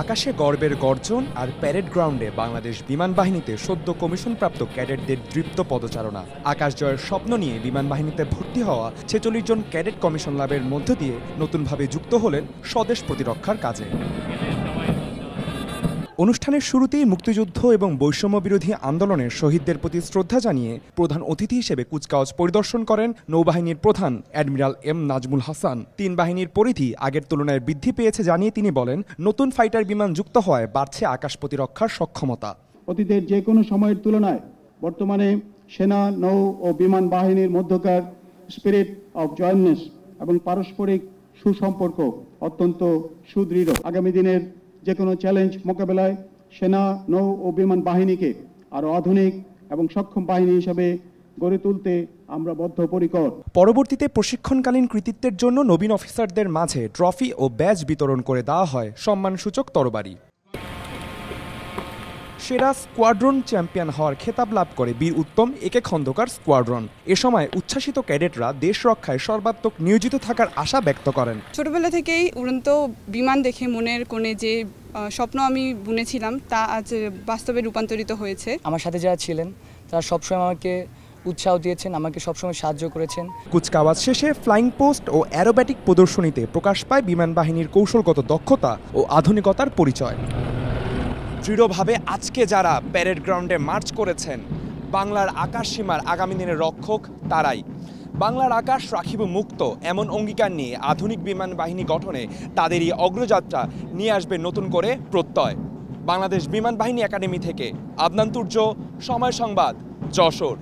আকাশে গর্বের গর্জন আর প্যারেড গ্রাউন্ডে বাংলাদেশ বিমান বাহিনীতে সদ্য কমিশনপ্রাপ্ত ক্যাডেটদের দৃপ্ত পদচারণা। আকাশ জয়ের স্বপ্ন নিয়ে বিমান বাহিনীতে ভর্তি হওয়া ৪৬ জন ক্যাডেট কমিশন লাভের মধ্য দিয়ে নতুনভাবে যুক্ত হলেন স্বদেশ প্রতিরক্ষার কাজে। অনুষ্ঠানের শুরুতেই মুক্তিযুদ্ধ এবং বৈষম্য বিরোধী আন্দোলনের শহীদদের প্রতি শ্রদ্ধা জানিয়ে প্রধান অতিথি হিসেবে কুচকাওয়াজ পরিদর্শন করেন নৌবাহিনীর প্রধান অ্যাডমিরাল এম নাজমুল হাসান। তিন বাহিনীর পরিধি আগের তুলনায় বৃদ্ধি পেয়েছে জানিয়ে তিনি বলেন, নতুন ফাইটার বিমান যুক্ত হওয়ায় বাড়ছে আকাশ প্রতিরক্ষার সক্ষমতা। অতীতের যে কোনো সময়ের তুলনায় বর্তমানে সেনা, নৌ ও বিমান বাহিনীর মধ্যকার স্পিরিট অফ জয়েন্টনেস এবং পারস্পরিক সুসম্পর্ক অত্যন্ত সুদৃঢ়। আগামী দিনের যে কোনো চ্যালেঞ্জ মোকাবেলায় সেনা, নৌ ও বিমান বাহিনীকে আরও আধুনিক এবং সক্ষম বাহিনী হিসেবে গড়ে তুলতে আমরা বদ্ধপরিকর। পরবর্তীতে প্রশিক্ষণকালীন কৃতিত্বের জন্য নবীন অফিসারদের মাঝে ট্রফি ও ব্যাজ বিতরণ করে দেওয়া হয় সম্মানসূচক তরবারি। সেরা স্কোয়াড্রন চ্যাম্পিয়ন হওয়ার খেতাব লাভ করে বীর উত্তম একে খন্দকার স্কোয়াড্রন। এ সময় উচ্ছ্বাসিত ক্যাডেটরা দেশ রক্ষায় সর্বাত্মক নিয়োজিত থাকার আশা ব্যক্ত করেন। ছোটবেলা থেকেই উড়ন্ত বিমান দেখে মনের কোণে যে স্বপ্ন আমি বুনেছিলাম তা আজ বাস্তবে রূপান্তরিত হয়েছে। আমার সাথে যারা ছিলেন তারা সবসময় আমাকে উৎসাহ দিয়েছেন, আমাকে সবসময় সাহায্য করেছেন। কুচকাওয়াজ শেষে ফ্লাইং পোস্ট ও অ্যারোব্যাটিক প্রদর্শনীতে প্রকাশ পায় বিমান বাহিনীর কৌশলগত দক্ষতা ও আধুনিকতার পরিচয়। দৃঢ়ভাবে আজকে যারা প্যারেড গ্রাউন্ডে মার্চ করেছেন, বাংলার আকাশ সীমার আগামী দিনের রক্ষক তারাই। বাংলার আকাশ রাখিব মুক্ত এমন অঙ্গীকার নিয়ে আধুনিক বিমান বাহিনী গঠনে তাদেরই অগ্রযাত্রা নিয়ে আসবে নতুন করে প্রত্যয়। বাংলাদেশ বিমান বাহিনী একাডেমি থেকে আদনান তুর্য, সময় সংবাদ, যশোর।